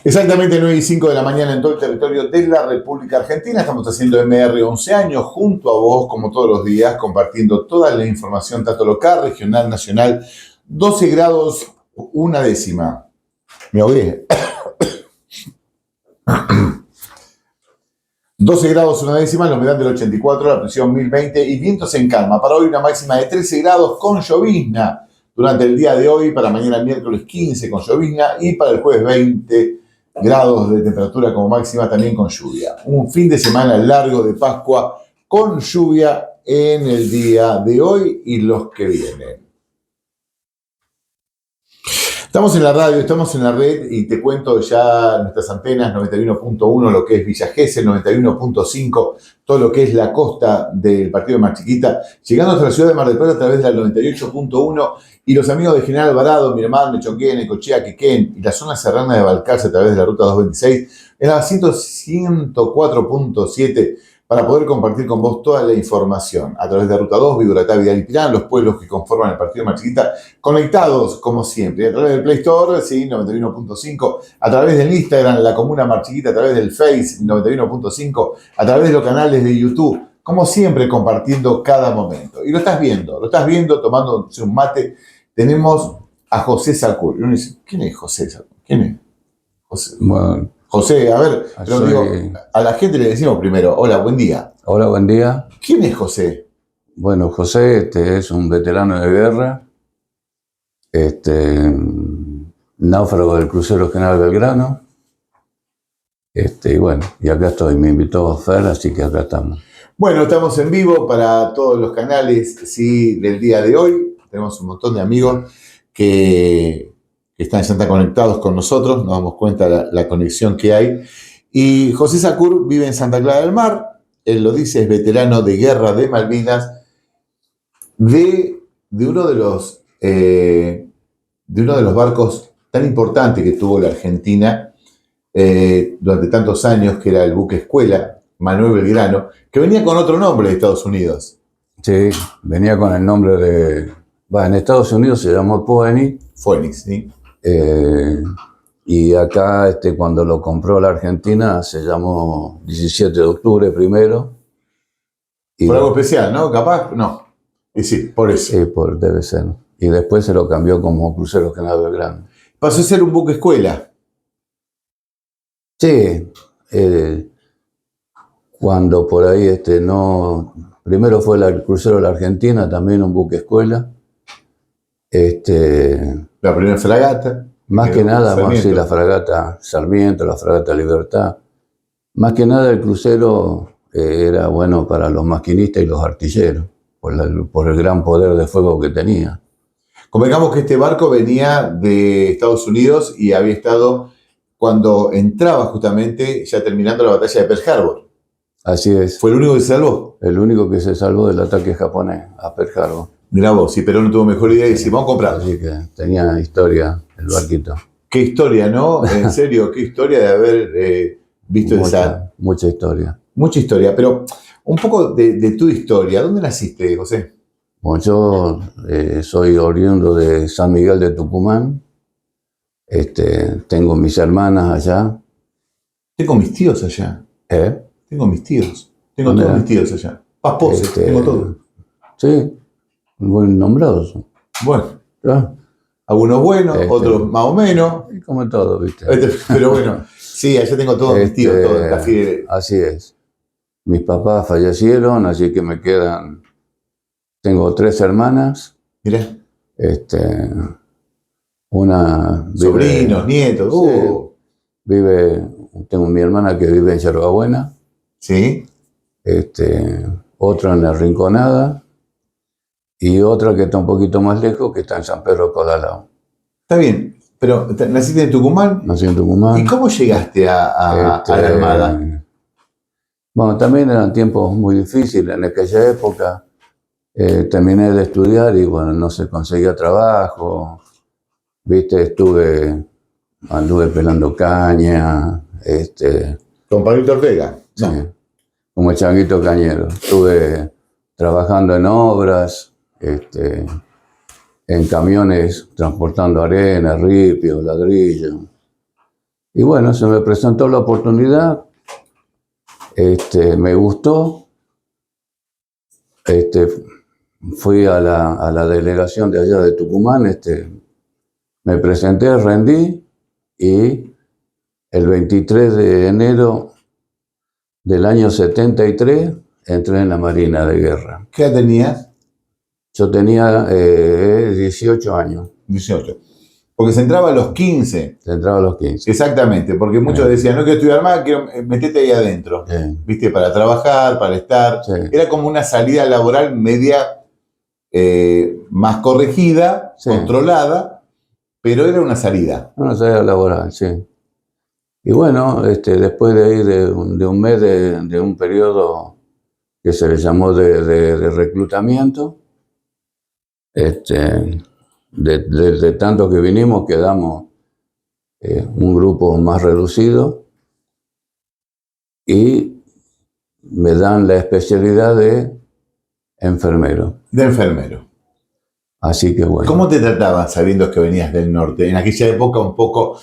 Exactamente 9:05 de la mañana en todo el territorio de la República Argentina. Estamos haciendo MR 11 años junto a vos, como todos los días, compartiendo toda la información, tanto local, regional, nacional. 12 grados, una décima. ¿Me ahogué? 12 grados, una décima, la humedad del 84, la presión 1020 y vientos en calma. Para hoy una máxima de 13 grados con llovizna durante el día de hoy, para mañana el miércoles 15 con llovizna y para el jueves 20 grados de temperatura como máxima también con lluvia. Un fin de semana largo de Pascua con lluvia en el día de hoy y los que vienen. Estamos en la radio, estamos en la red y te cuento ya nuestras antenas 91.1, lo que es Villa Gesell, 91.5, todo lo que es la costa del partido de Mar Chiquita, llegando hasta la ciudad de Mar del Plata a través de la 98.1 y los amigos de General Alvarado, Miramar, Necochea, Necochea, Quequén y la zona serrana de Balcarce a través de la ruta 226 en la 104.7 para poder compartir con vos toda la información a través de Ruta 2, Viboratá, Vidal y Pirán, los pueblos que conforman el partido de Mar Chiquita, conectados como siempre, a través del Play Store, sí, 91.5, a través del Instagram, la Comuna Mar Chiquita, a través del Face, 91.5, a través de los canales de YouTube, como siempre compartiendo cada momento. Y lo estás viendo, tomándose un mate. Tenemos a José Sacur. Y uno dice, ¿quién es José Sacur? ¿Quién es? José. Bueno, José, a ver, pero digo, a la gente le decimos primero, hola, buen día. Hola, buen día. ¿Quién es José? Bueno, José es un veterano de guerra, náufrago del crucero General Belgrano. Y bueno, y acá estoy, me invitó Fer, así que acá estamos. Bueno, estamos en vivo para todos los canales, sí, del día de hoy. Tenemos un montón de amigos que están conectados con nosotros, nos damos cuenta de la conexión que hay. Y José Sacur vive en Santa Clara del Mar, él lo dice, es veterano de guerra de Malvinas, de uno de los barcos tan importantes que tuvo la Argentina durante tantos años, que era el buque escuela, Manuel Belgrano, que venía con otro nombre de Estados Unidos. Sí, venía con el nombre de... en Estados Unidos se llamó Phoenix, ¿sí? Y acá, cuando lo compró la Argentina, se llamó 17 de octubre primero. Por algo especial, ¿no? Capaz, no. Y sí, por eso. Sí, debe ser. Y después se lo cambió como Crucero General Belgrano. Pasó a ser un buque escuela. Sí. Cuando por ahí no... Primero fue el Crucero de la Argentina, también un buque escuela. La primera fragata. Más que nada, sí, la fragata Sarmiento, la fragata Libertad. Más que nada el crucero era bueno para los maquinistas y los artilleros, por el gran poder de fuego que tenía. Convengamos que este barco venía de Estados Unidos y había estado cuando entraba justamente, ya terminando la batalla de Pearl Harbor. Así es. ¿Fue el único que se salvó? El único que se salvó del ataque japonés a Pearl Harbor. Mirá vos, si Perón no tuvo mejor idea y dice, vamos a comprar. Así que tenía historia el barquito. Qué historia, ¿no? En serio, qué historia de haber visto esa... Mucha historia. Mucha historia, pero un poco de tu historia. ¿Dónde naciste, José? Bueno, yo soy oriundo de San Miguel de Tucumán. Tengo mis hermanas allá. Tengo mis tíos allá. Tengo mis tíos. Tengo todos mis tíos allá. Pasposes, tengo todo. Sí, buen nombrados. Bueno. ¿Ah? Algunos buenos, otros más o menos. Como todo, ¿viste? Pero bueno, sí, allá tengo todos mis tíos. Así es. Mis papás fallecieron, así que me quedan... Tengo 3 hermanas. Mirá. Una... Sobrinos, nietos. Tengo mi hermana que vive en Yerbabuena. Sí. Otra en La Rinconada. Y otra que está un poquito más lejos, que está en San Pedro Codalao. Está bien, pero ¿naciste en Tucumán? Nací en Tucumán. ¿Y cómo llegaste a la Armada? Bueno, también eran tiempos muy difíciles. En aquella época terminé de estudiar y bueno, no se conseguía trabajo. Viste, anduve pelando caña. Con Palito Ortega. Sí, como changuito cañero. Estuve trabajando en obras. En camiones transportando arena, ripio, ladrillo. Y bueno, se me presentó la oportunidad, me gustó, fui a la delegación de allá de Tucumán, me presenté, rendí y el 23 de enero del año 73 entré en la Marina de Guerra. ¿Qué edad tenías? Yo tenía 18 años. 18. Porque se entraba a los 15. Se entraba a los 15. Exactamente, porque muchos decían, no quiero estudiar más, quiero meterte ahí adentro. ¿Viste? Para trabajar, para estar. Sí. Era como una salida laboral media más corregida, Sí. controlada, pero era una salida. Una salida laboral, sí. Y bueno, después de ahí, de un mes de un periodo que se le llamó de reclutamiento, de tanto que vinimos quedamos un grupo más reducido y me dan la especialidad de enfermero. De enfermero. Así que bueno. ¿Cómo te trataban sabiendo que venías del norte? En aquella época un poco,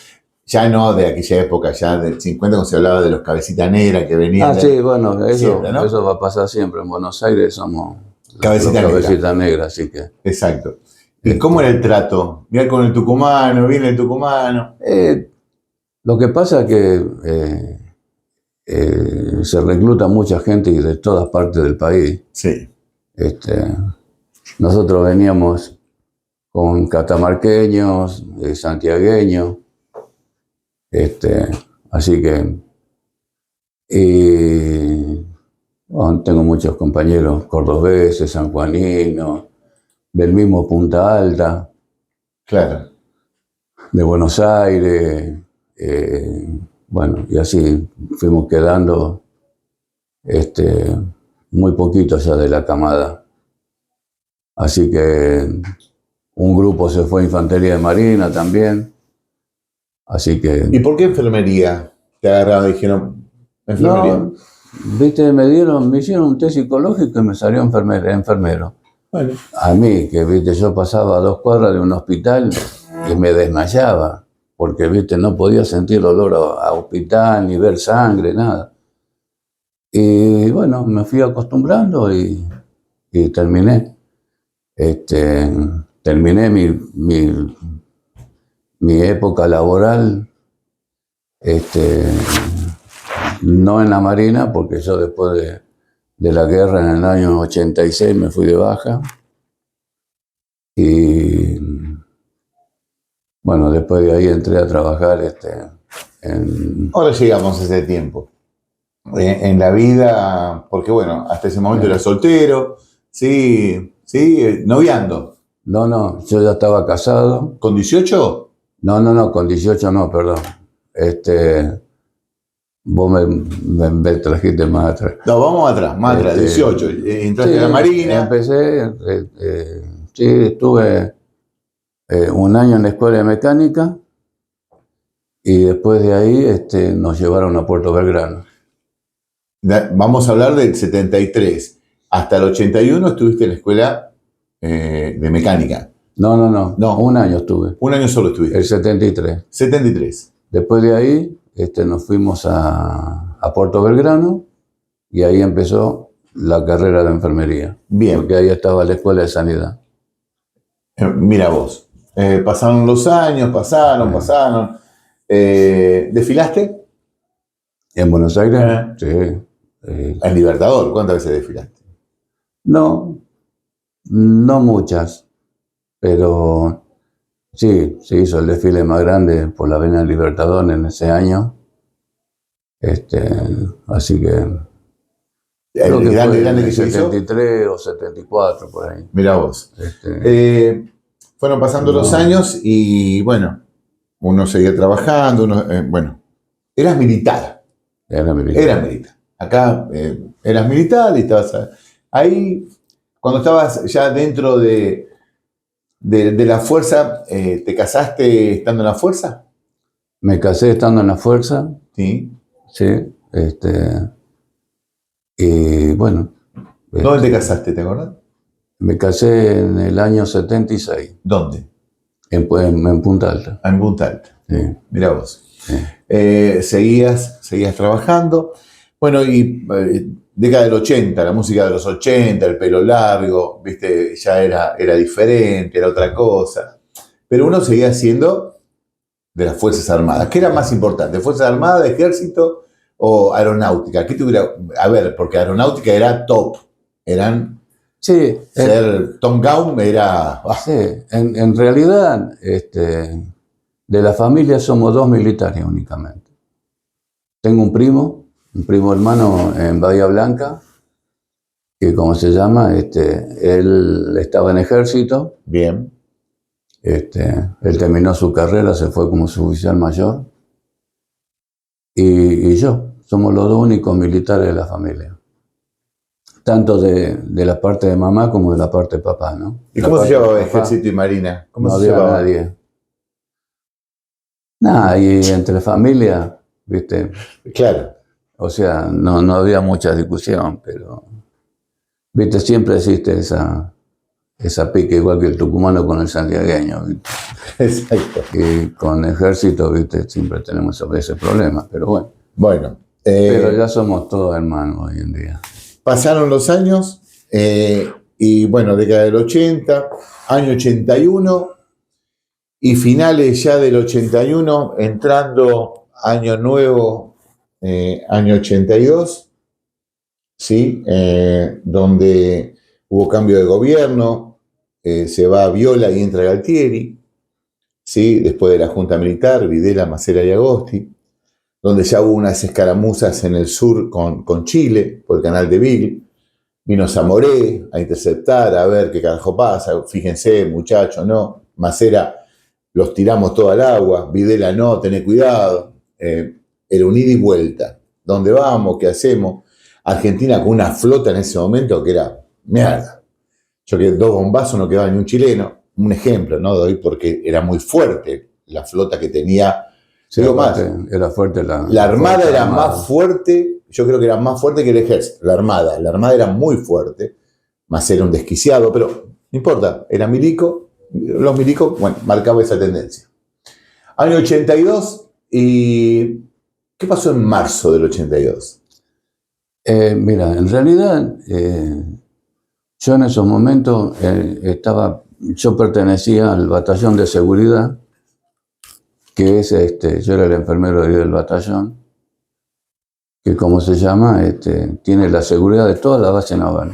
ya no de aquella época, ya del 50, cuando se hablaba de los cabecitas negras que venían. Sí, bueno, siempre, ¿no? eso va a pasar siempre. En Buenos Aires somos cabecita negra, así que. Exacto. ¿Y cómo era el trato? Mirá con el tucumano, viene el tucumano. Lo que pasa es que se recluta mucha gente de todas partes del país. Sí. Nosotros veníamos con catamarqueños, santiagueños, así que bueno, tengo muchos compañeros cordobeses, sanjuaninos, del mismo Punta Alta, claro, de Buenos Aires, bueno, y así fuimos quedando muy poquitos ya de la camada. Así que un grupo se fue a Infantería de Marina también. Así que. ¿Y por qué enfermería? Te agarraron y dijeron, enfermería. No, viste, me hicieron un test psicológico y me salió enfermero. Bueno. A mí, que viste, yo pasaba a 2 cuadras de un hospital y me desmayaba, porque viste, no podía sentir olor a hospital, ni ver sangre, nada. Y bueno, me fui acostumbrando y terminé. Terminé mi época laboral, no en la Marina, porque yo después de la guerra en el año 86 me fui de baja. Y bueno, después de ahí entré a trabajar Ahora llegamos a ese tiempo. En la vida, porque bueno, hasta ese momento era soltero, sí, noviando. No, yo ya estaba casado. ¿Con 18? No, con 18 no, perdón. Vos me trajiste más atrás. No, vamos atrás, más atrás, 18. Entraste a la Marina. Empecé, sí, estuve un año en la escuela de mecánica y después de ahí nos llevaron a Puerto Belgrano. Vamos a hablar del 73. Hasta el 81 estuviste en la escuela de mecánica. No, un año estuve. Un año solo estuviste. El 73. 73. Después de ahí nos fuimos a Puerto Belgrano y ahí empezó la carrera de enfermería. Bien. Porque ahí estaba la escuela de sanidad. Mira vos, pasaron los años, pasaron. ¿Desfilaste? ¿En Buenos Aires? Sí. En Libertador, ¿cuántas veces desfilaste? No muchas, pero sí, se hizo el desfile más grande por la Avenida Libertador en ese año. Así que creo que grande fue que en se 73 o 74 por ahí. Mira vos. Fueron pasando los años y bueno, uno seguía trabajando, eras militar. Era militar. Eras militar. Acá eras militar y estabas ahí. Cuando estabas ya dentro de la fuerza, ¿te casaste estando en la fuerza? Me casé estando en la fuerza. Sí. Sí. Y bueno. ¿Dónde te casaste, te acordás? Me casé en el año 76. ¿Dónde? En Punta Alta. En Punta Alta. Sí. Mirá vos. Seguías trabajando. Bueno, y década del 80, la música de los 80, el pelo largo, viste, ya era diferente, era otra cosa. Pero uno seguía siendo de las Fuerzas Armadas. ¿Qué era más importante? ¿Fuerzas Armadas, Ejército o Aeronáutica? ¿Qué tuviera? A ver, porque Aeronáutica era top. Sí, Ser Tom Gunn era... sí, en realidad, de la familia somos 2 militares únicamente. Tengo un primo hermano en Bahía Blanca, que como se llama, él estaba en ejército. Bien. Él terminó su carrera, se fue como suboficial mayor. Y yo, somos los 2 únicos militares de la familia. Tanto de la parte de mamá como de la parte de papá, ¿no? ¿Y cómo se llevaba Ejército y Marina? ¿Cómo no se había llevaba? nadie. Nada, y entre familia, ¿viste? Claro. O sea, no había mucha discusión, pero, ¿viste? Siempre existe esa pique, igual que el tucumano con el santiagueño, ¿viste? Exacto. Y con Ejército, ¿viste? Siempre tenemos ese problema, pero bueno. Bueno. Pero ya somos todos hermanos hoy en día. Pasaron los años y bueno, década del 80, año 81 y finales ya del 81, entrando año nuevo, año 82, ¿sí? Donde hubo cambio de gobierno, se va Viola y entra Galtieri, ¿sí? Después de la Junta Militar, Videla, Macera y Agosti, donde ya hubo unas escaramuzas en el sur con Chile, por el canal de Beagle. Vino Zamoré a interceptar, a ver qué carajo pasa. Fíjense, muchachos, no. Macera, los tiramos todo al agua. Videla, no, tené cuidado. Era un ida y vuelta. ¿Dónde vamos? ¿Qué hacemos? Argentina con una flota en ese momento que era mierda. Yo que 2 bombazos no quedaba ni un chileno. Un ejemplo, ¿no? Doy porque era muy fuerte la flota que tenía. Sí, Digo más, era fuerte la Armada era más fuerte, yo creo que era más fuerte que el Ejército, la Armada era muy fuerte, más era un desquiciado, pero no importa, era milico, los milicos, bueno, marcaba esa tendencia. Año 82, ¿y qué pasó en marzo del 82? Mira, en realidad, yo en esos momentos yo pertenecía al batallón de seguridad, que es, yo era el enfermero del batallón, que como se llama, tiene la seguridad de toda la base naval,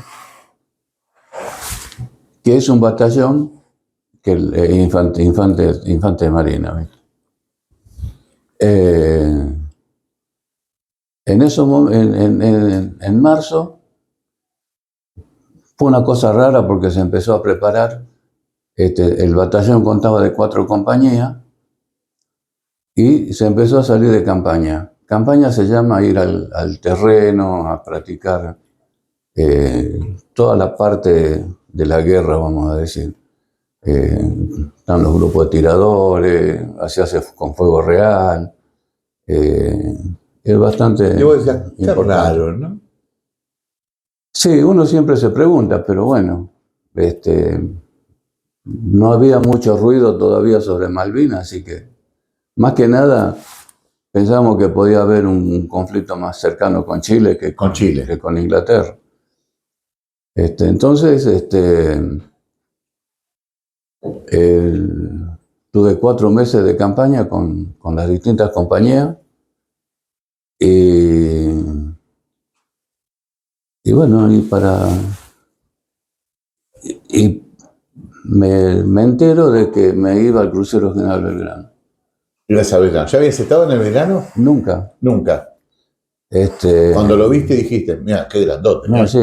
que es un batallón que infante de marina, ¿viste? En marzo fue una cosa rara porque se empezó a preparar, el batallón contaba de 4 compañías y se empezó a salir de campaña. Campaña se llama ir al terreno, a practicar toda la parte de la guerra, vamos a decir. Están los grupos de tiradores, se hace con fuego real. Es bastante Qué raro, ¿no? Sí, uno siempre se pregunta, pero bueno, no había mucho ruido todavía sobre Malvinas, así que más que nada pensamos que podía haber un conflicto más cercano con Chile que con Inglaterra. Entonces, tuve 4 meses de campaña con las distintas compañías y bueno, y me entero de que me iba al crucero General Belgrano. ¿Ibas a Belgrano? ¿Ya habías estado en el Belgrano? Nunca. Nunca. Cuando lo viste dijiste, mira, qué grandote. No, sí,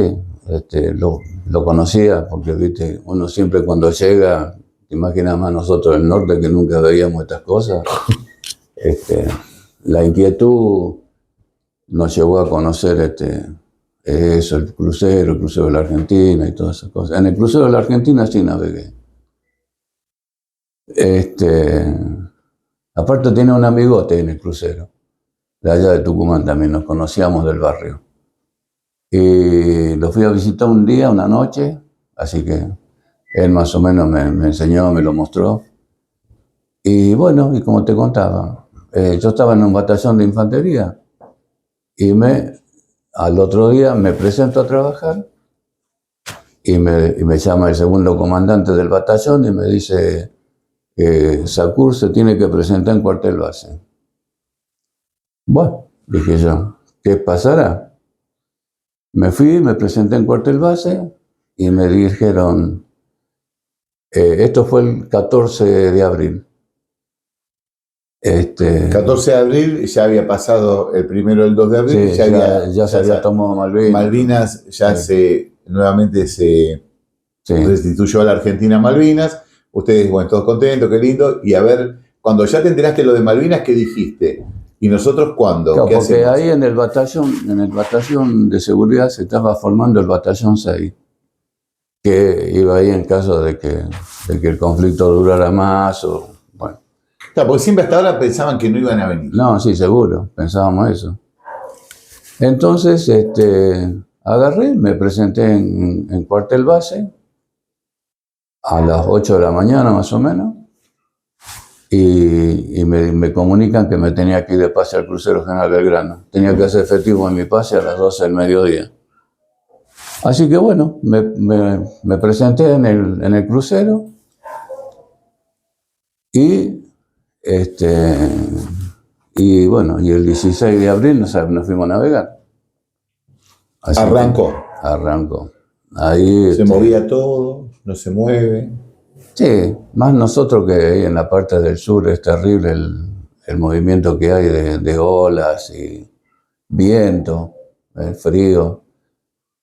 lo conocía porque, viste, uno siempre cuando llega, te imaginas más nosotros del norte que nunca veíamos estas cosas. La inquietud nos llevó a conocer eso, el crucero de la Argentina y todas esas cosas. En el crucero de la Argentina sí navegué. Aparte tenía un amigote en el crucero, de allá de Tucumán también, nos conocíamos del barrio. Y lo fui a visitar un día, una noche, así que él más o menos me enseñó, me lo mostró. Y bueno, y como te contaba, yo estaba en un batallón de infantería y al otro día me presento a trabajar y me llama el segundo comandante del batallón y me dice que Sacur se tiene que presentar en cuartel base. Bueno, dije yo, ¿qué pasará? Me fui, me presenté en cuartel base y me dijeron, esto fue el 14 de abril. 14 de abril, ya había pasado el 1 del 2 de abril, Sí, ya se había tomado Malvinas. Malvinas ya nuevamente se Sí. restituyó a la Argentina Malvinas. Ustedes, bueno, todos contentos, qué lindo. Y a ver, cuando ya te enteraste lo de Malvinas, ¿qué dijiste? ¿Y nosotros cuándo? Claro, ¿Qué porque hacemos? ahí en el batallón de seguridad se estaba formando el batallón 6, que iba ahí en caso de que el conflicto durara más o, bueno. Claro, porque siempre hasta ahora pensaban que no iban a venir. No, sí, seguro, pensábamos eso. Entonces, agarré, me presenté en cuartel base a las 8 de la mañana más o menos y me comunican que me tenía que ir de pase al crucero General Belgrano. Tenía que hacer efectivo en mi pase a las 12 del mediodía. Así que bueno, me presenté en el crucero y bueno, y el 16 de abril nos fuimos a navegar. Así arrancó. Ahí se movía todo, no se mueve. Sí, más nosotros que ahí en la parte del sur es terrible el movimiento que hay de olas y viento, frío.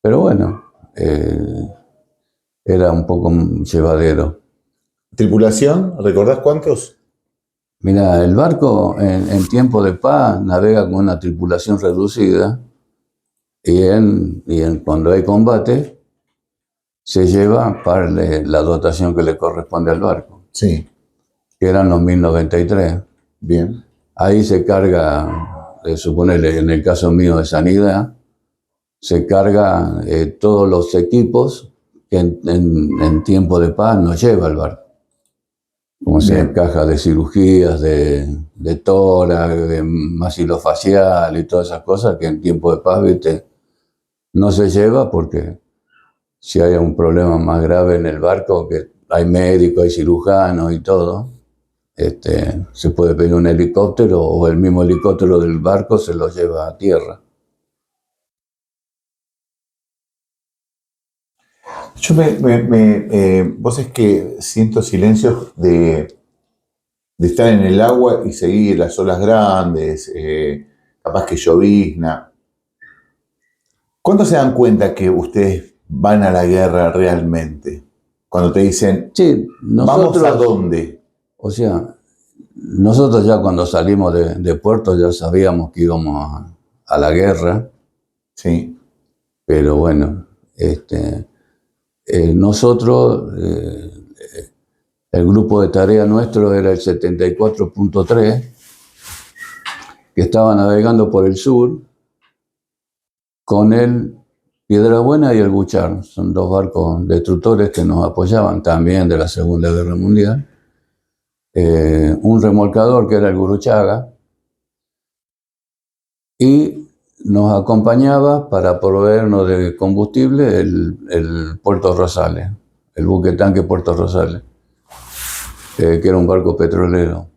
Pero bueno, era un poco llevadero. ¿Tripulación? ¿Recordás cuántos? Mira, el barco en tiempo de paz navega con una tripulación reducida y cuando hay combate se lleva para la dotación que le corresponde al barco. Sí. Que eran los 1093. Bien. Ahí se carga, suponele en el caso mío de sanidad, se carga todos los equipos que en tiempo de paz nos lleva el barco. Como sea cajas de cirugías, de tórax, de maxilofacial y todas esas cosas que en tiempo de paz, viste, no se lleva porque si hay un problema más grave en el barco, que hay médicos, hay cirujanos y todo, se puede pedir un helicóptero o el mismo helicóptero del barco se lo lleva a tierra. Yo vos es que siento silencios de estar en el agua y seguir las olas grandes, capaz que llovizna. ¿Cuándo se dan cuenta que ustedes van a la guerra realmente? Cuando te dicen, sí, nosotros, ¿vamos a dónde? O sea, nosotros ya cuando salimos de puerto ya sabíamos que íbamos a la guerra. Sí. Pero bueno, nosotros, el grupo de tarea nuestro era el 74.3, que estaba navegando por el sur con el Piedrabuena y el Buchar. Son dos barcos destructores que nos apoyaban también de la Segunda Guerra Mundial. Un remolcador que era el Guruchaga y nos acompañaba para proveernos de combustible el Puerto Rosales, el buque tanque Puerto Rosales, que era un barco petrolero.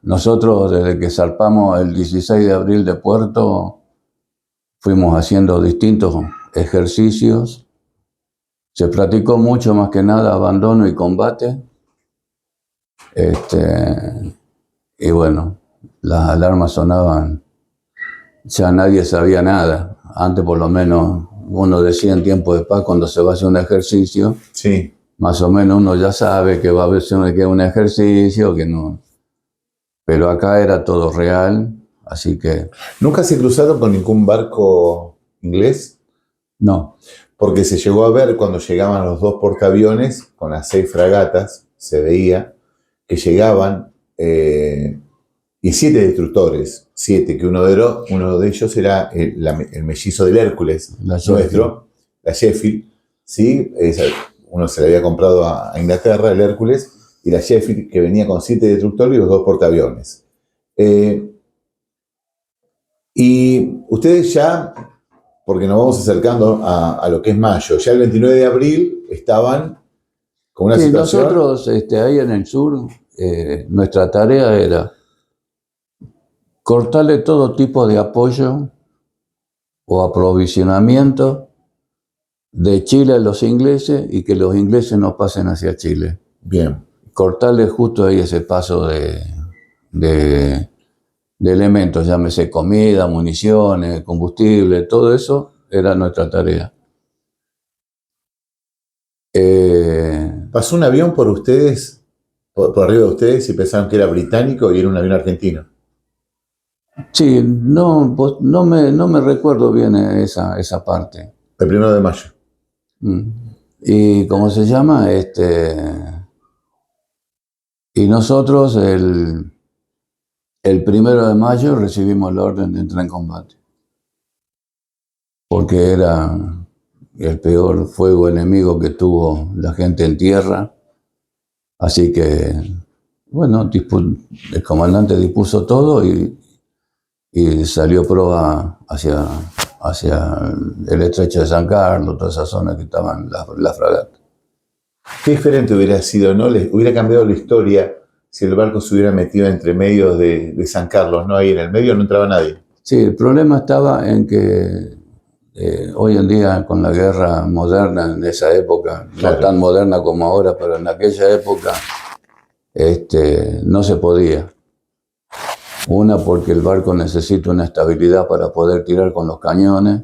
Nosotros desde que zarpamos el 16 de abril de puerto fuimos haciendo distintos ejercicios. Se practicó mucho más que nada abandono y combate. Y bueno, las alarmas sonaban, ya nadie sabía nada. Antes por lo menos uno decía en tiempo de paz cuando se va a hacer un ejercicio, sí, más o menos uno ya sabe que va a haber un ejercicio, que no. Pero acá era todo real, así que... ¿Nunca se cruzaron con ningún barco inglés? No. Porque se llegó a ver cuando llegaban los dos portaaviones, con las 6 fragatas, se veía que llegaban y 7 destructores, 7, que uno de ellos era el mellizo del Hércules, nuestro, la Sheffield, ¿sí? Uno se le había comprado a Inglaterra, el Hércules, y la Sheffield, que venía con 7 destructores y los 2 portaaviones. Y ustedes ya, porque nos vamos acercando a lo que es mayo, ya el 29 de abril estaban con una situación... Nosotros ahí en el sur, nuestra tarea era cortarle todo tipo de apoyo o aprovisionamiento de Chile a los ingleses y que los ingleses no pasen hacia Chile. Bien. Cortarle justo ahí ese paso de elementos, llámese comida, municiones, combustible, todo eso era nuestra tarea. Pasó un avión por ustedes, por arriba de ustedes, y pensaron que era británico y era un avión argentino. Sí, no me recuerdo bien esa parte. El 1 de mayo. ¿Y cómo se llama? Y nosotros el 1 de mayo recibimos la orden de entrar en combate. Porque era el peor fuego enemigo que tuvo la gente en tierra. Así que, bueno, el comandante dispuso todo y salió proa hacia el estrecho de San Carlos, toda esa zona que estaban las fragatas. Qué diferente hubiera sido, ¿no? Les hubiera cambiado la historia si el barco se hubiera metido entre medios de San Carlos, ¿no? Ahí en el medio no entraba nadie. Sí, el problema estaba en que hoy en día con la guerra moderna, en esa época, claro, no tan moderna como ahora, pero en aquella época no se podía. Una, porque el barco necesita una estabilidad para poder tirar con los cañones,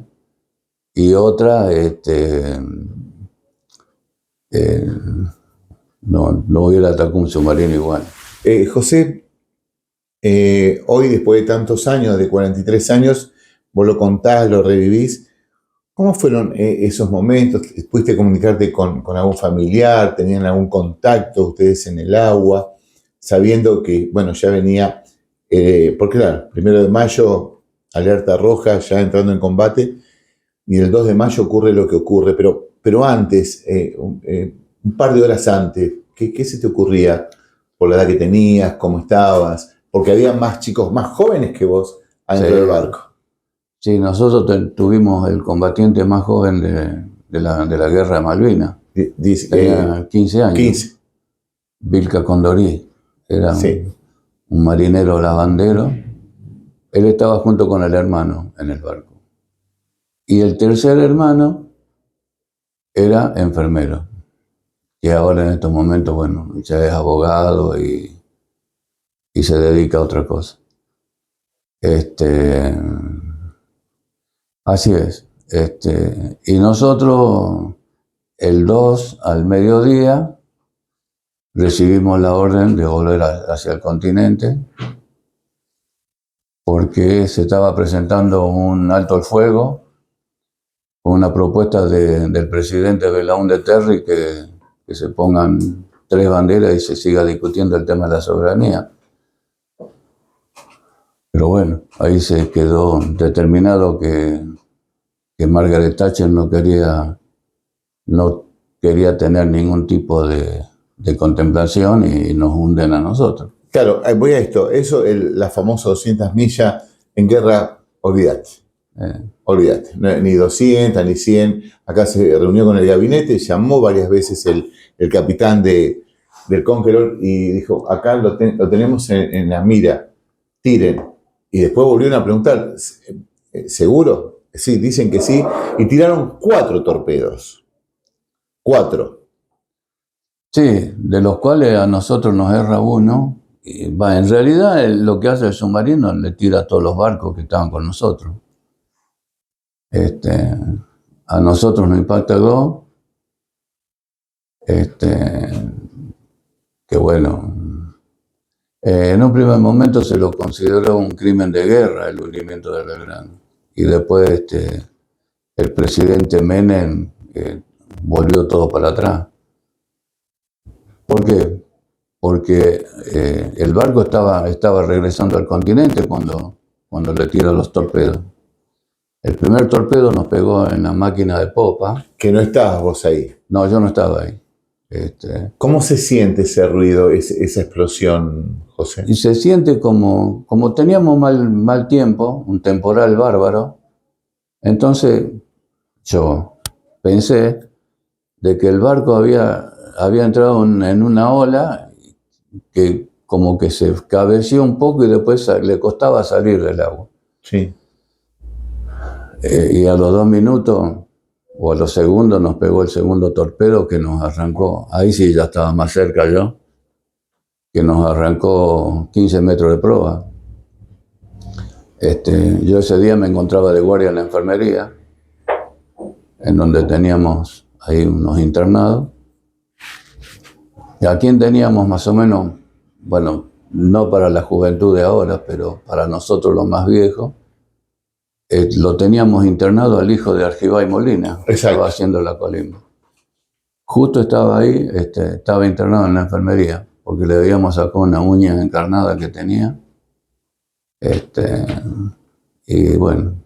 y otra, no hubiera atacado un submarino igual. José, hoy después de tantos años, de 43 años, vos lo contás, lo revivís. ¿Cómo fueron esos momentos? ¿Pudiste comunicarte con algún familiar? ¿Tenían algún contacto ustedes en el agua? Sabiendo que, bueno, ya venía, porque claro, 1 de mayo, alerta roja, ya entrando en combate, y el 2 de mayo ocurre lo que ocurre, pero antes, un par de horas antes, ¿qué se te ocurría por la edad que tenías, cómo estabas? Porque había más chicos más jóvenes que vos adentro del barco. Sí, nosotros tuvimos el combatiente más joven de la guerra de Malvinas. Tenía 15 años. 15. Vilca Condorí. Era un marinero lavandero. Él estaba junto con el hermano en el barco. Y el tercer hermano era enfermero. Y ahora en estos momentos, bueno, ya es abogado y se dedica a otra cosa. Así es. Y nosotros, el 2 al mediodía, recibimos la orden de volver hacia el continente porque se estaba presentando un alto el fuego, una propuesta del presidente Belaúnde Terry que se pongan 3 banderas y se siga discutiendo el tema de la soberanía. Pero bueno, ahí se quedó determinado que Margaret Thatcher no quería tener ningún tipo de contemplación y nos hunden a nosotros. Claro, voy a esto. Eso, la famosa 200 millas en guerra, olvídate. Olvídate. Ni 200, ni 100. Acá se reunió con el gabinete, llamó varias veces el capitán del Conqueror y dijo, acá lo tenemos en la mira, tiren. Y después volvieron a preguntar, ¿seguro? Sí, dicen que sí. Y tiraron 4 torpedos. 4. Sí, de los cuales a nosotros nos erra uno. En realidad lo que hace el submarino le tira a todos los barcos que estaban con nosotros. A nosotros nos impacta 2. Que bueno, en un primer momento se lo consideró un crimen de guerra el hundimiento de Belgrano. Y después el presidente Menem volvió todo para atrás. ¿Por qué? Porque el barco estaba regresando al continente cuando le tiró los torpedos. El primer torpedo nos pegó en la máquina de popa. Que no estabas vos ahí. No, yo no estaba ahí. ¿Cómo se siente ese ruido, esa explosión, José? Y se siente como teníamos mal tiempo, un temporal bárbaro, entonces yo pensé de que el barco había entrado en una ola que como que se cabeció un poco y después le costaba salir del agua. Sí. Y a los 2 minutos o a los segundos nos pegó el segundo torpedo que nos arrancó. Ahí sí ya estaba más cerca yo, que nos arrancó 15 metros de proa. Yo ese día me encontraba de guardia en la enfermería, en donde teníamos ahí unos internados. Y a quien teníamos más o menos, bueno, no para la juventud de ahora, pero para nosotros los más viejos, lo teníamos internado al hijo de Argibay Molina, que estaba haciendo la colimba. Justo estaba ahí, estaba internado en la enfermería, porque le habíamos sacado una uña encarnada que tenía. Y bueno,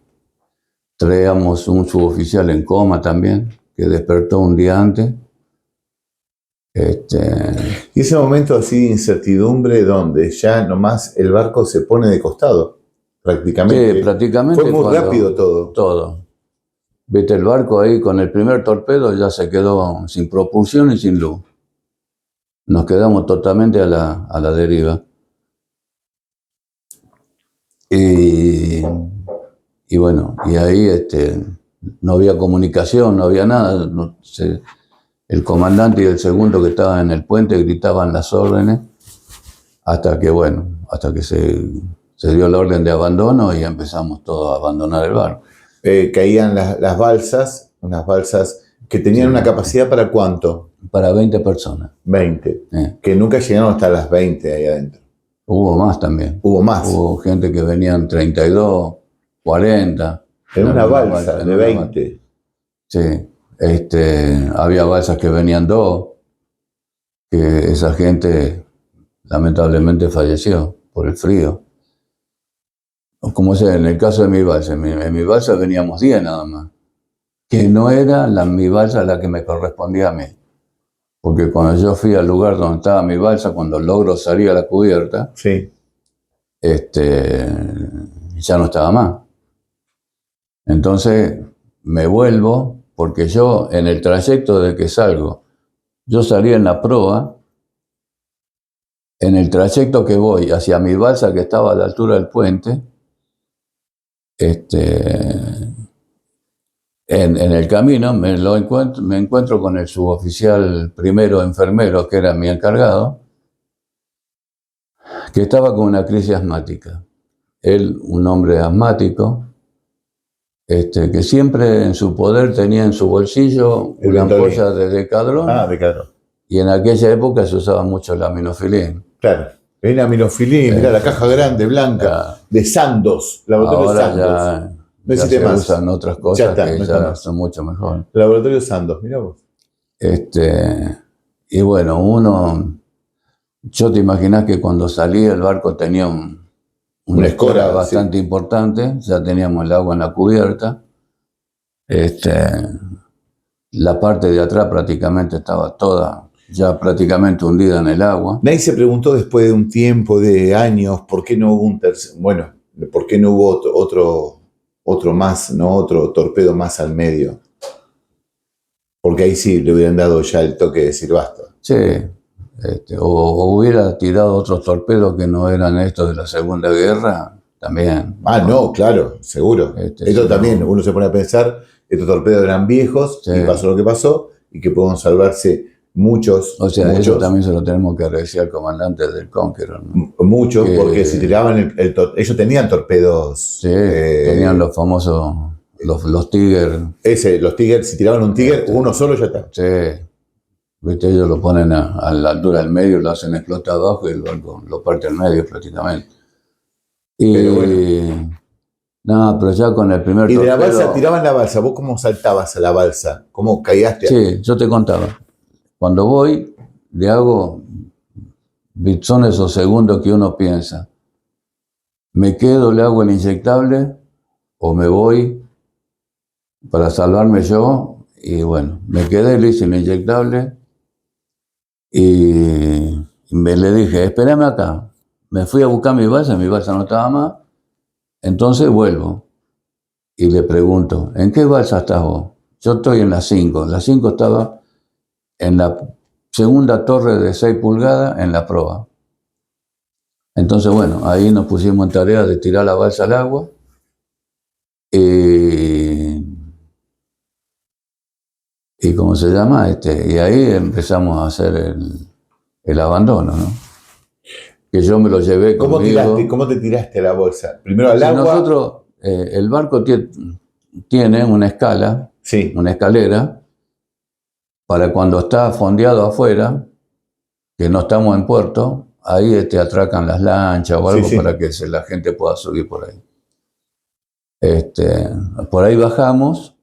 traíamos un suboficial en coma también, que despertó un día antes. Y ese momento así de incertidumbre donde ya nomás el barco se pone de costado, prácticamente. Sí, prácticamente. Fue muy rápido todo. Todo. Viste, el barco ahí con el primer torpedo ya se quedó sin propulsión y sin luz. Nos quedamos totalmente a la deriva. Y bueno, y ahí no había comunicación, no había nada. El comandante y el segundo que estaban en el puente gritaban las órdenes hasta que se dio la orden de abandono y empezamos todos a abandonar el barco. Caían las balsas, unas balsas que tenían una capacidad ¿para cuánto? Para 20 personas. 20. Que nunca llegaron hasta las 20 ahí adentro. Hubo más también. Hubo más. Hubo gente que venían 32, 40. En una balsa de 20. Sí. Había balsas que venían 2, que esa gente lamentablemente falleció por el frío. Como sea, en el caso de mi balsa, en mi balsa veníamos 10 nada más, que no era mi balsa la que me correspondía a mí. Porque cuando yo fui al lugar donde estaba mi balsa, cuando logro salir a la cubierta, sí. Ya no estaba más. Entonces me vuelvo, porque yo en el trayecto de que salgo, yo salí en la proa, en el trayecto que voy hacia mi balsa que estaba a la altura del puente, en el camino me encuentro con el suboficial primero enfermero, que era mi encargado, que estaba con una crisis asmática. Él, un hombre asmático, que siempre en su poder tenía en su bolsillo una ampolla de Decadrón. Ah, Decadrón. Y en aquella época se usaba mucho el aminofilín. Claro. El aminofilín, mira la caja grande, blanca, de Sandoz, laboratorio ahora Sandoz. Ya se usan otras cosas ya son mucho mejor. Laboratorio Sandoz, mira vos. Y bueno, yo te imaginás que cuando salí el barco tenía una escora bastante importante, ya teníamos el agua en la cubierta. La parte de atrás prácticamente estaba toda ya prácticamente hundida en el agua. Nadie se preguntó después de un tiempo, de años, por qué no hubo por qué no hubo otro más, ¿no? Otro torpedo más al medio. Porque ahí sí le hubieran dado ya el toque de decir basta. Sí, o hubiera tirado otros torpedos que no eran estos de la Segunda Guerra, también. No, claro, seguro. Esto también, uno se pone a pensar, estos torpedos eran viejos, y pasó lo que pasó, y que pueden salvarse muchos. O sea, eso también se lo tenemos que agradecer al comandante del Conqueror, ¿no? Muchos, porque si tiraban ellos tenían torpedos. Sí, tenían los famosos, los Tiger. Los Tiger, si tiraban un Tiger, uno solo ya está. Sí. ¿Viste? Ellos lo ponen a la altura del medio, lo hacen explotar abajo y el barco lo parte al medio prácticamente. Pero ya con el primer torpedo... Y de la balsa, tiraban la balsa. ¿Vos cómo saltabas a la balsa? ¿Cómo caíaste? Sí, yo te contaba. Cuando voy, le hago... Son esos segundos que uno piensa. ¿Me quedo, le hago el inyectable o me voy para salvarme yo? Y bueno, me quedé, le hice el inyectable Y le dije, espérame acá. Me fui a buscar mi balsa no estaba más. Entonces vuelvo y le pregunto, ¿en qué balsa estás vos? Yo estoy en la 5. La 5 estaba en la segunda torre de 6 pulgadas en la proa. Entonces, bueno, ahí nos pusimos en tarea de tirar la balsa al agua. Y ¿cómo se llama? Y ahí empezamos a hacer el abandono, ¿no? Que yo me lo llevé conmigo. ¿Cómo te tiraste la bolsa? Primero al agua. Nosotros, el barco tiene una escala, sí. Una escalera, para cuando está fondeado afuera, que no estamos en puerto, ahí atracan las lanchas o algo sí. para que la gente pueda subir por ahí. Por ahí bajamos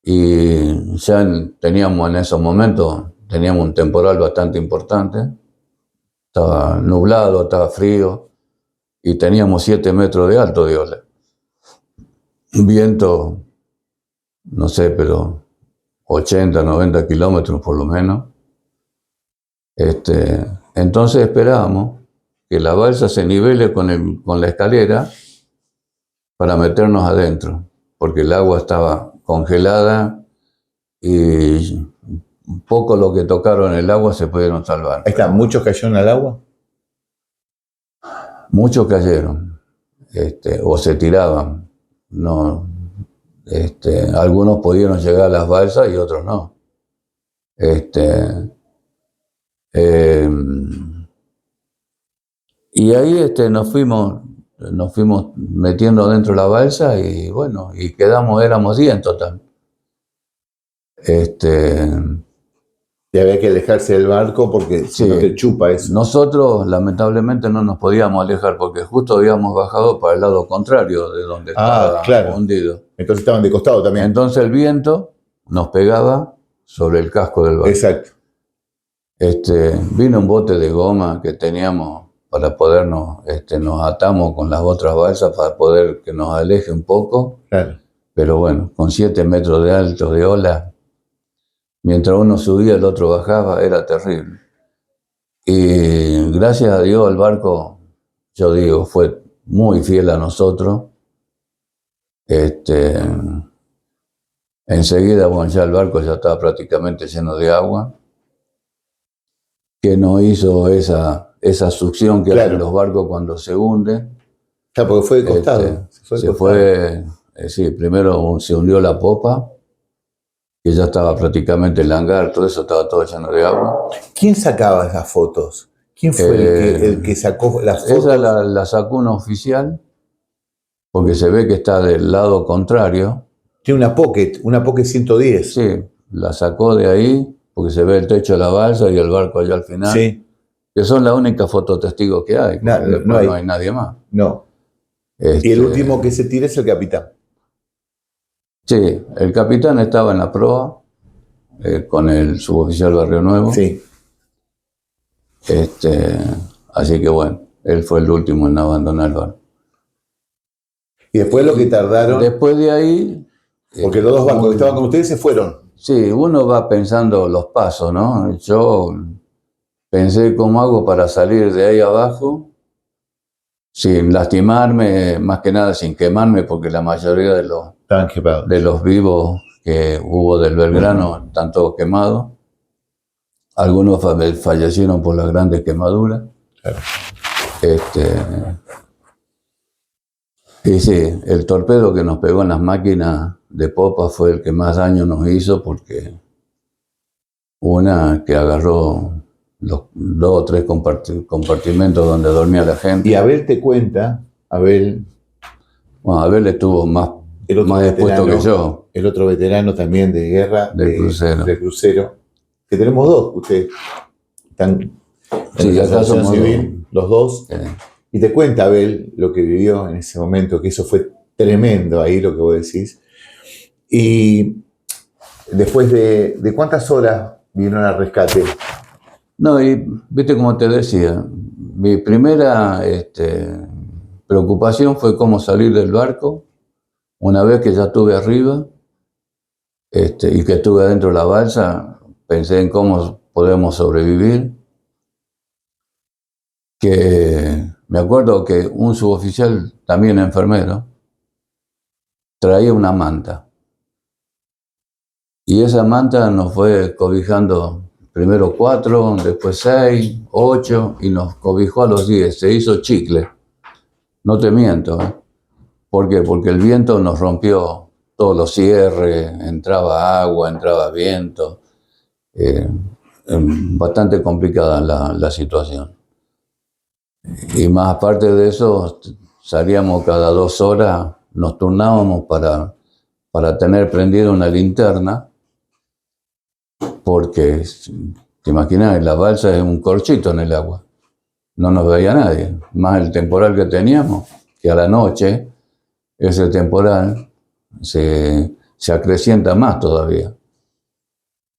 y ya teníamos en esos momentos, teníamos un temporal bastante importante, estaba nublado, estaba frío y teníamos 7 metros de alto de ola. Viento, no sé, pero 80, 90 kilómetros por lo menos. Entonces esperábamos que la balsa se nivele con la escalera para meternos adentro, porque el agua estaba congelada y poco lo que tocaron el agua se pudieron salvar. Ahí está, ¿muchos cayeron al agua? Muchos cayeron, o se tiraban. No, algunos pudieron llegar a las balsas y otros no. Y ahí nos fuimos metiendo dentro de la balsa y bueno, y éramos 10 en total. Y había que alejarse del barco porque si no te chupa eso. Nosotros lamentablemente no nos podíamos alejar porque justo habíamos bajado para el lado contrario de donde estaba hundido. Entonces estaban de costado también. Entonces el viento nos pegaba sobre el casco del barco. Exacto. Vino un bote de goma que teníamos para podernos, nos atamos con las otras balsas para poder que nos aleje un poco. Claro. Pero bueno, con 7 metros de alto de ola, mientras uno subía el otro bajaba, era terrible. Y gracias a Dios el barco, yo digo, fue muy fiel a nosotros. Enseguida, bueno, ya el barco ya estaba prácticamente lleno de agua, que no hizo esa succión que hacen los barcos cuando se hunden. Claro, porque fue de costado. Sí, primero se hundió la popa, que ya estaba prácticamente el hangar, todo eso estaba todo lleno de agua. ¿Quién sacaba esas fotos? ¿Quién fue el que sacó las fotos? Esa la sacó un oficial, porque se ve que está del lado contrario. Tiene una Pocket 110. Sí, la sacó de ahí, porque se ve el techo de la balsa y el barco allá al final. Sí. Que son la única fototestigos que hay, no hay nadie más. No. Y el último que se tira es el capitán. Sí, el capitán estaba en la proa con el suboficial Barrio Nuevo. Sí. Así que bueno, él fue el último en abandonar el barco. Y después lo que tardaron... Después de ahí... Porque los dos barcos que estaban con ustedes se fueron. Sí, uno va pensando los pasos, ¿no? Yo pensé cómo hago para salir de ahí abajo sin lastimarme, más que nada sin quemarme, porque la mayoría de los vivos que hubo del Belgrano están todos quemados. Algunos fallecieron por las grandes quemaduras. Claro. Y sí, el torpedo que nos pegó en las máquinas de popa fue el que más daño nos hizo, porque una que agarró los 2 o 3 compartimentos donde dormía la gente. Y Abel te cuenta, Bueno, Abel estuvo más expuesto que yo. El otro veterano también de guerra, del crucero, que tenemos 2, ustedes están en la asociación civil, los 2. Y te cuenta Abel lo que vivió en ese momento, que eso fue tremendo ahí, lo que vos decís. Y después de ¿cuántas horas vinieron al rescate? No, y viste como te decía, mi primera preocupación fue cómo salir del barco. Una vez que ya estuve arriba y que estuve adentro de la balsa, pensé en cómo podemos sobrevivir. Que me acuerdo que un suboficial, también enfermero, traía una manta. Y esa manta nos fue cobijando primero 4, después 6, 8 y nos cobijó a los 10. Se hizo chicle. No te miento, ¿eh? ¿Por qué? Porque el viento nos rompió todos los cierres, entraba agua, entraba viento. Bastante complicada la situación. Y más aparte de eso, salíamos cada 2 horas, nos turnábamos para tener prendida una linterna, porque, te imaginas, la balsa es un corchito en el agua, no nos veía nadie, más el temporal que teníamos, que a la noche ese temporal se acrecienta más todavía.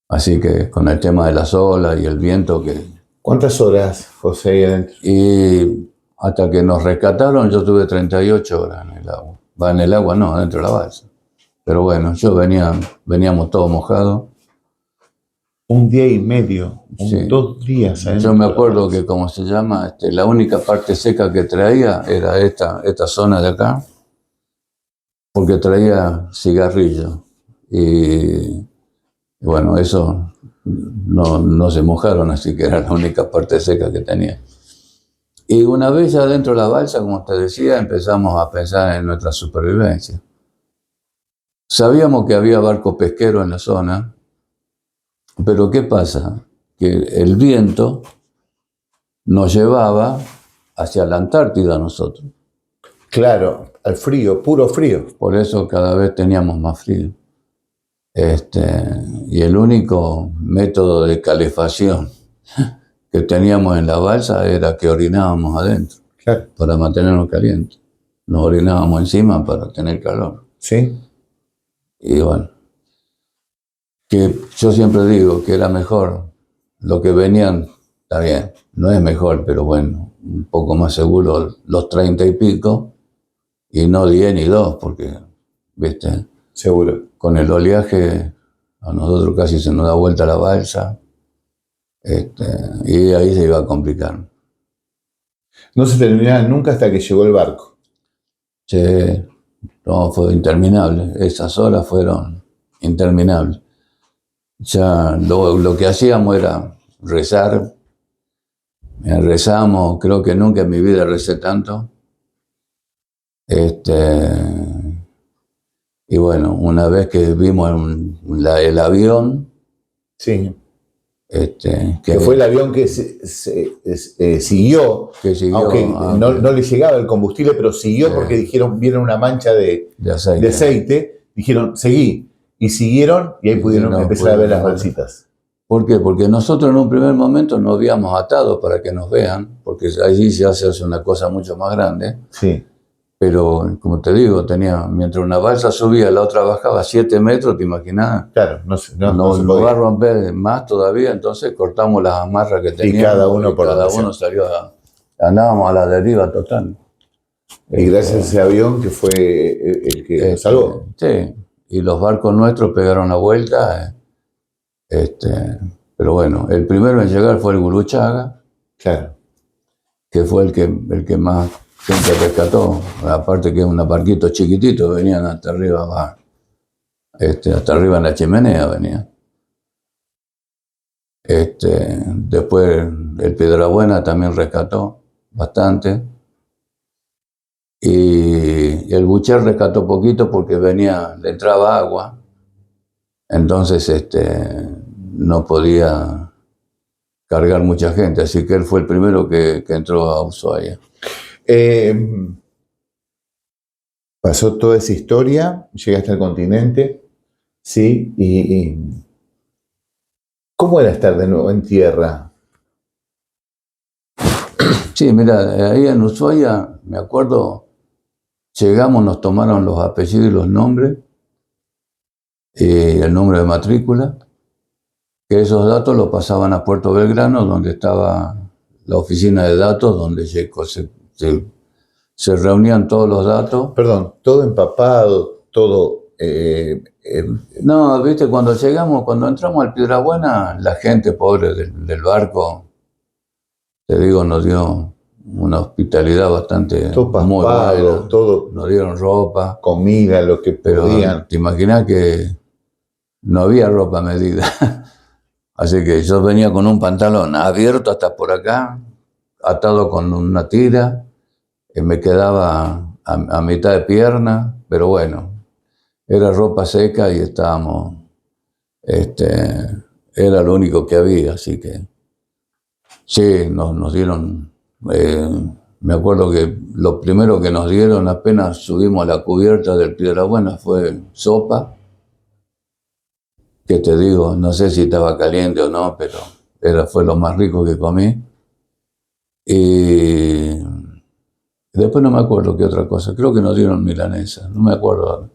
Así que con el tema de las olas y el viento que... ¿Cuántas horas, José, ahí adentro? Y hasta que nos rescataron yo tuve 38 horas en el agua. Va en el agua, no, dentro de la balsa. Pero bueno, veníamos todos mojados. Un día y medio, Sí. 2 días adentro. Yo me acuerdo que, como se llama, la única parte seca que traía era esta zona de acá, porque traía cigarrillo. Y bueno, eso no se mojaron, así que era la única parte seca que tenía. Y una vez ya dentro de la balsa, como te decía, empezamos a pensar en nuestra supervivencia. Sabíamos que había barcos pesqueros en la zona, pero ¿qué pasa? Que el viento nos llevaba hacia la Antártida nosotros. Claro, al frío, puro frío. Por eso cada vez teníamos más frío. Y el único método de calefacción que teníamos en la balsa era que orinábamos adentro, Claro. para mantenernos calientes. Nos orinábamos encima para tener calor. Sí. Y bueno, que yo siempre digo que era mejor lo que venían, está bien, no es mejor, pero bueno, un poco más seguro los 30 y pico, y no 10 ni 2, porque, viste, Seguro. con el oleaje a nosotros casi se nos da vuelta la balsa, y ahí se iba a complicar. No se terminaba nunca hasta que llegó el barco. Che, no, fue interminable, esas horas fueron interminables. Ya lo que hacíamos era rezar. Rezamos, creo que nunca en mi vida recé tanto. Y bueno, una vez que vimos el avión, Sí. que fue el avión que siguió, que siguió, aunque no le llegaba el combustible, pero siguió Sí. porque dijeron, vieron una mancha de aceite. aceite, dijeron, seguí. Y siguieron y ahí pudieron no empezar a ver las pudieron. balsitas. ¿Por qué? Porque nosotros en un primer momento nos habíamos atado para que nos vean, porque allí ya se hace una cosa mucho más grande. Sí. Pero, como te digo, mientras una balsa subía, la otra bajaba 7 metros, ¿te imaginas? Claro, no se Nos podía. va a romper más todavía, entonces cortamos las amarras que teníamos. Y cada uno por cada donde uno salió andábamos a la deriva total. Y gracias a ese avión que fue el que nos salvó. Sí, y los barcos nuestros pegaron la vuelta. Pero bueno, el primero en llegar fue el Guruchaga, Claro. que fue el que más gente rescató. Aparte que es un barquito chiquitito, venían hasta arriba, hasta arriba en la chimenea venían. Después el Piedrabuena también rescató bastante. Y el Bucher rescató poquito porque le entraba agua. Entonces no podía cargar mucha gente, así que él fue el primero que entró a Ushuaia. Pasó toda esa historia, llegaste al continente, ¿sí? Y ¿cómo era estar de nuevo en tierra? Sí, mira, ahí en Ushuaia, me acuerdo, llegamos, nos tomaron los apellidos y los nombres, el número de matrícula, que esos datos los pasaban a Puerto Belgrano, donde estaba la oficina de datos, donde se reunían todos los datos. Perdón, todo empapado, todo No, viste, cuando entramos al Piedrabuena, la gente pobre del barco, te digo, nos dio una hospitalidad bastante todo muy paspado, buena. todo Nos dieron ropa, comida, lo que pero podían. te imaginas que no había ropa a medida. Así que yo venía con un pantalón abierto hasta por acá, atado con una tira, que me quedaba a mitad de pierna, pero bueno, era ropa seca y estábamos, era lo único que había, así que sí, nos dieron, me acuerdo que lo primero que nos dieron apenas subimos a la cubierta del Piedrabuena fue sopa, que te digo, no sé si estaba caliente o no, pero fue lo más rico que comí. Y después no me acuerdo qué otra cosa, creo que nos dieron milanesa, no me acuerdo.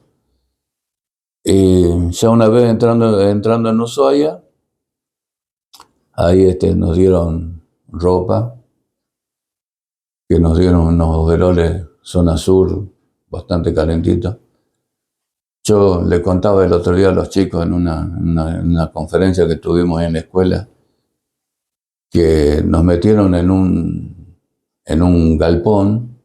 Y ya una vez entrando en Ushuaia, ahí nos dieron ropa, que nos dieron unos overoles zona sur, bastante calentitos. Yo le contaba el otro día a los chicos en una conferencia que tuvimos en la escuela, que nos metieron en un galpón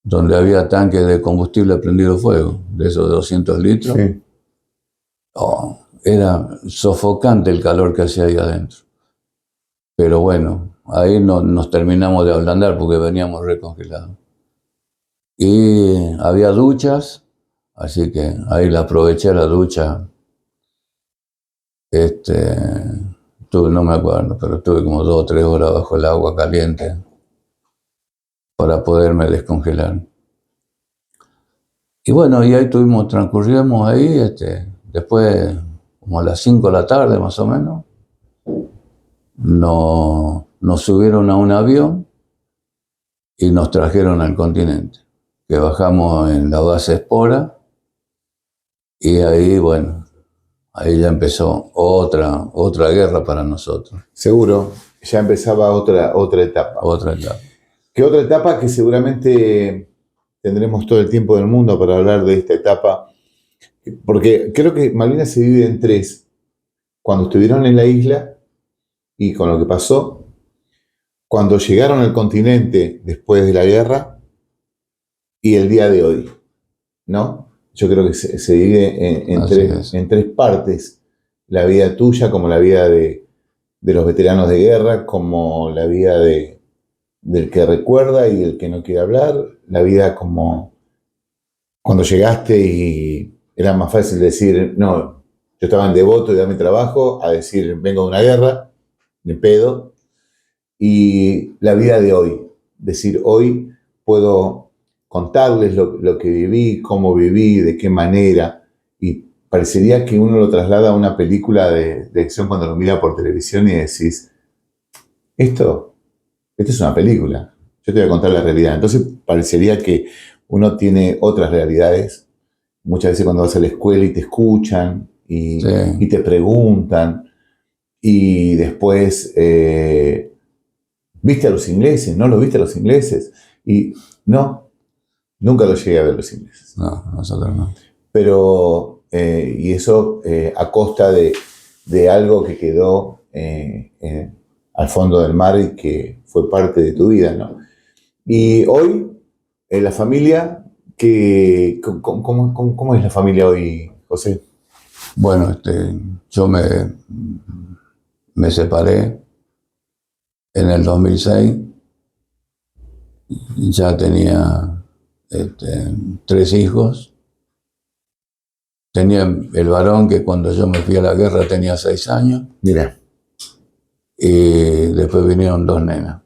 donde había tanques de combustible prendido fuego, de esos 200 litros. Sí. Oh, era sofocante el calor que hacía ahí adentro. Pero bueno, ahí no, nos terminamos de ablandar porque veníamos recongelados. Y había duchas, así que ahí la aproveché la ducha. No me acuerdo, pero estuve como 2 o 3 horas bajo el agua caliente para poderme descongelar. Y bueno, y ahí transcurrimos ahí, después, como a las 5 de la tarde más o menos, nos subieron a un avión y nos trajeron al continente, que bajamos en la base Espora, y ahí, bueno, ahí ya empezó otra guerra para nosotros. Seguro, ya empezaba otra etapa. Otra etapa. ¿Qué otra etapa? Que seguramente tendremos todo el tiempo del mundo para hablar de esta etapa, porque creo que Malvinas se divide en 3. Cuando estuvieron en la isla y con lo que pasó, cuando llegaron al continente después de la guerra y el día de hoy, ¿no? Yo creo que se divide en 3 partes, la vida tuya como la vida de los veteranos de guerra, como la vida del que recuerda y el que no quiere hablar, la vida como cuando llegaste y era más fácil decir, no, yo estaba en Devoto y dame trabajo, a decir, vengo de una guerra, de pedo, y la vida de hoy, decir, hoy puedo contarles lo que viví, cómo viví, de qué manera, y parecería que uno lo traslada a una película de acción cuando lo mira por televisión y decís, esto es una película, yo te voy a contar la realidad. Entonces parecería que uno tiene otras realidades, muchas veces cuando vas a la escuela y te escuchan y te preguntan, y después, ¿viste a los ingleses? ¿No los viste a los ingleses? Y no, nunca los llegué a ver los ingleses. No, nosotros no. Pero, y eso a costa de algo que quedó al fondo del mar y que fue parte de tu vida, ¿no? Y hoy, la familia, ¿cómo es la familia hoy, José? Bueno, yo me separé en el 2006, ya tenía 3 hijos. Tenía el varón que cuando yo me fui a la guerra tenía 6 años. Mira. Y después vinieron 2 nenas.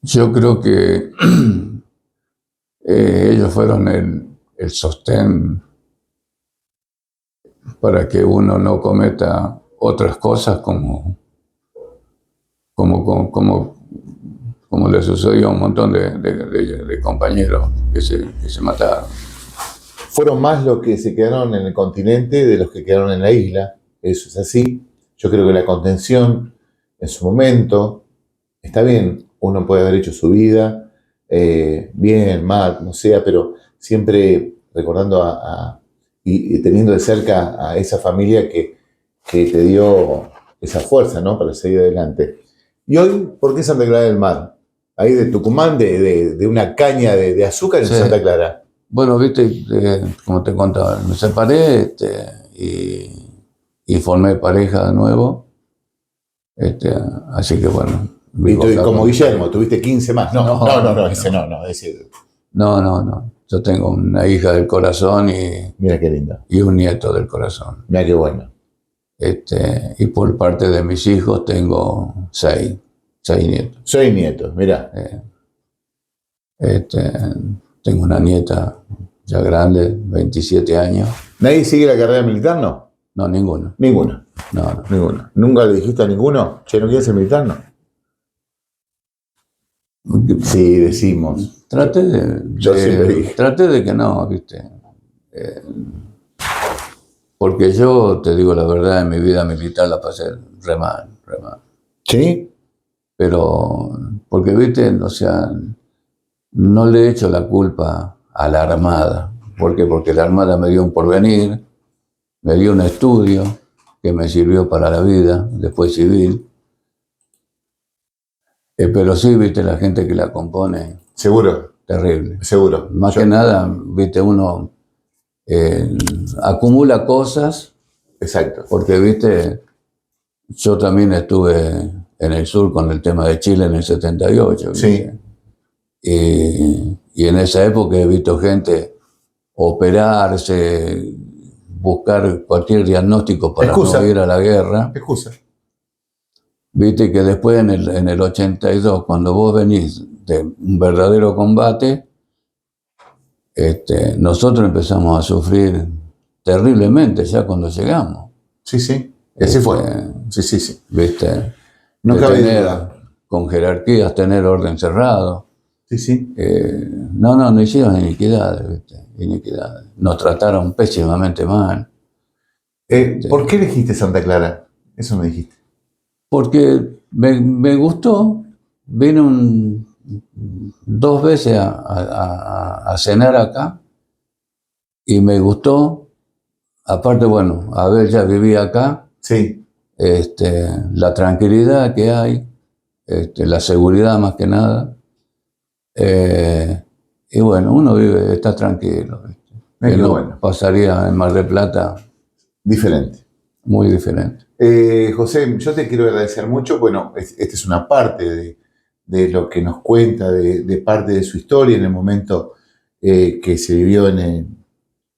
Yo creo que ellos fueron el sostén para que uno no cometa otras cosas como como le sucedió a un montón de compañeros que se mataron. Fueron más los que se quedaron en el continente de los que quedaron en la isla. Eso es así. Yo creo que la contención en su momento está bien. Uno puede haber hecho su vida, bien, mal, como sea, pero siempre recordando y teniendo de cerca a esa familia que te dio esa fuerza, ¿no? Para seguir adelante. Y hoy, ¿por qué Santa Clara del Mar? Ahí de Tucumán, de una caña de azúcar en Sí. Santa Clara. Bueno, viste, como te contaba, me separé y formé pareja de nuevo. Así que bueno. Y como Guillermo, tuviste 15 más. No, ese no. Ese... No. Yo tengo una hija del corazón Mira qué linda. y un nieto del corazón. Mira qué bueno. Y por parte de mis hijos tengo seis nietos. 6 nietos, mira. Tengo una nieta ya grande, 27 años. ¿Nadie sigue la carrera militar? No. No, ninguno. Ninguno. No. Ninguno. ¿Nunca le dijiste a ninguno? Che, ¿no quieres ser militar? No. Sí, decimos. Traté Yo siempre dije. Traté de que no, ¿viste? Porque yo, te digo la verdad, en mi vida militar la pasé re mal. ¿Sí? Pero, porque, ¿viste? O sea, no le echo la culpa a la Armada. ¿Por qué? Porque la Armada me dio un porvenir, me dio un estudio que me sirvió para la vida, después civil. Pero sí, ¿viste? La gente que la compone. Seguro. Terrible. Seguro. Más que nada, ¿viste? Uno acumula cosas. Exacto. Porque, ¿viste? Yo también estuve en el sur con el tema de Chile en el 78. ¿viste? Sí. Y en esa época he visto gente operarse, buscar cualquier diagnóstico para no ir a la guerra. Excusa. Viste que después en el 82, cuando vos venís de un verdadero combate, nosotros empezamos a sufrir terriblemente ya cuando llegamos. Sí. Así fue. Sí. Viste. No cabe duda. Con jerarquías, tener orden cerrado. Sí. No hicieron iniquidades, ¿viste? Iniquidades. Nos trataron pésimamente mal. ¿Por qué elegiste Santa Clara? Eso me dijiste. Porque me gustó. Vine 2 veces a cenar acá y me gustó. Aparte, bueno, Abel ya vivía acá. Sí. La tranquilidad que hay, la seguridad más que nada. Y bueno, uno está tranquilo. Que no bueno. Pasaría en Mar del Plata. Diferente. Muy diferente. José, yo te quiero agradecer mucho. Bueno, esta es una parte de lo que nos cuenta, de parte de su historia en el momento que se vivió en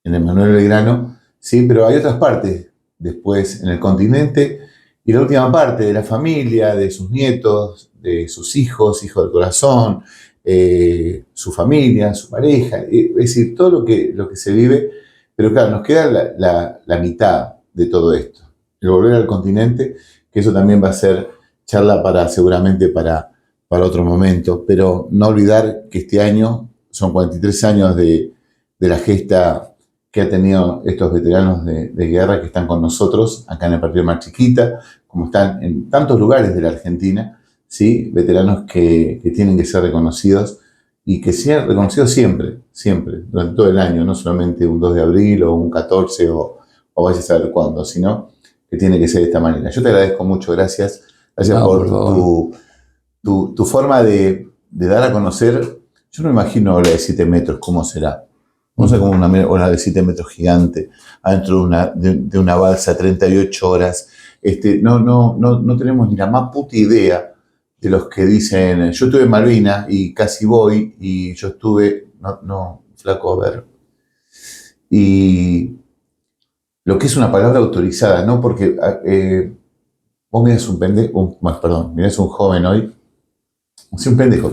el Manuel Belgrano. Sí, pero hay otras partes después en el continente y la última parte de la familia, de sus nietos, de sus hijos del corazón, su familia, su pareja, es decir, todo lo que se vive, pero claro, nos queda la mitad de todo esto, el volver al continente, que eso también va a ser charla seguramente para otro momento, pero no olvidar que este año son 43 años de la gesta que ha tenido estos veteranos de guerra que están con nosotros acá en el partido Mar Chiquita, como están en tantos lugares de la Argentina, ¿sí? Veteranos que tienen que ser reconocidos y que sean reconocidos siempre, durante todo el año, no solamente un 2 de abril o un 14 o vaya a saber cuándo, sino que tiene que ser de esta manera. Yo te agradezco mucho, gracias por tu forma de dar a conocer. Yo no me imagino ola de 7 metros, ¿cómo será? No sé, como una ola de 7 metros gigante, adentro de una balsa, 38 horas. No tenemos ni la más puta idea de los que dicen, yo estuve en Malvinas y casi voy, y yo estuve, flaco, a ver. Y lo que es una palabra autorizada, ¿no? Porque vos mirás un pendejo, mirás un joven hoy, mirás un pendejo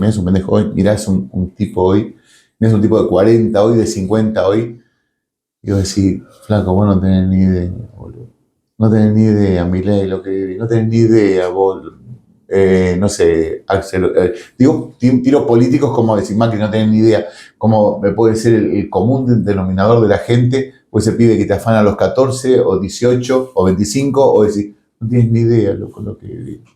hoy, mirás un tipo hoy, mirás un tipo de 40 hoy, de 50 hoy, y vos decís, flaco, vos no tenés ni idea, boludo. No tenés ni idea, Milei, lo que vivís, no tenés ni idea, vos, no sé, digo, tiro políticos como decir Macri, no tienen ni idea, cómo puede ser el común denominador de la gente, o ese pibe que te afana a los 14 o 18 o 25, o decir, no tienes ni idea, loco, lo que vivimos.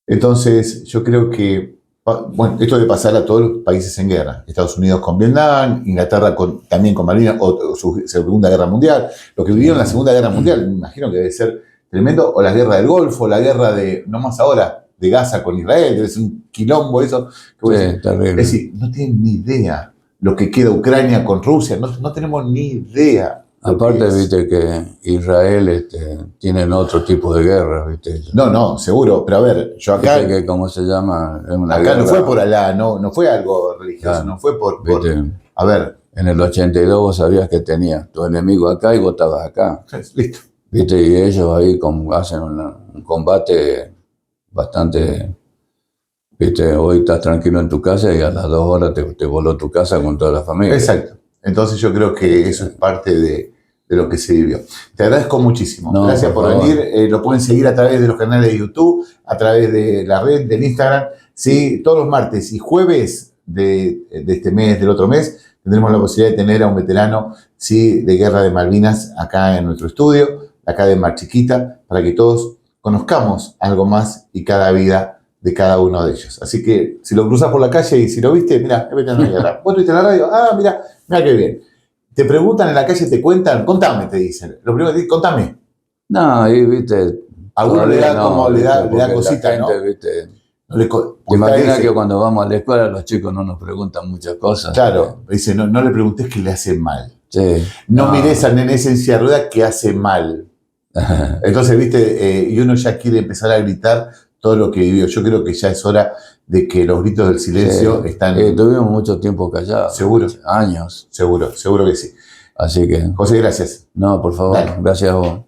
Entonces, yo creo que, bueno, esto debe pasar a todos los países en guerra. Estados Unidos con Vietnam, Inglaterra también con Malvinas, o su Segunda Guerra Mundial. Lo que vivieron en la Segunda Guerra Mundial, me imagino que debe ser tremendo, o la guerra del Golfo, la guerra no más ahora, de Gaza con Israel, debe ser un quilombo eso. Sí, terrible. Es decir, no tienen ni idea lo que queda Ucrania con Rusia, no tenemos ni idea. Aparte, viste que Israel tienen otro tipo de guerra, viste. No, seguro, pero a ver, yo acá... Viste que, ¿cómo se llama? Es una acá guerra, no fue por Alá, no fue algo religioso, claro, no fue por... viste, A ver... en el 82 vos sabías que tenías tu enemigo acá y vos estabas acá. Listo. Viste, y ellos ahí hacen un combate bastante... Viste, hoy estás tranquilo en tu casa y a las 2 horas te voló tu casa con toda la familia. Exacto. Entonces yo creo que eso es parte de lo que se vivió. Te agradezco muchísimo. No, gracias por venir. Lo pueden seguir a través de los canales de YouTube, a través de la red, del Instagram. ¿Sí? Todos los martes y jueves de este mes, del otro mes, tendremos la posibilidad de tener a un veterano, ¿sí?, de Guerra de Malvinas acá en nuestro estudio, acá de Mar Chiquita, para que todos conozcamos algo más y cada vida de cada uno de ellos. Así que si lo cruzas por la calle y si lo viste, mira, es veterano de guerra. ¿Vos viste en la radio? Ah, mira qué bien. Te preguntan en la calle, te cuentan, contame, te dicen. Lo primero que te dicen, contame. No, ahí, viste... A uno le da como, le da cosita, gente, ¿no? Viste, No le te imaginas que cuando vamos a la escuela los chicos no nos preguntan muchas cosas. Claro, dice, no le preguntes que le hace mal. Sí. No mires al nene ese en silla de ruedas que hace mal. Entonces, viste, y uno ya quiere empezar a gritar todo lo que vivió. Yo creo que ya es hora de que los gritos del silencio están... tuvimos mucho tiempo callados. ¿Seguro? Años. Seguro que sí. Así que... José, gracias. No, por favor, Dale. gracias a vos.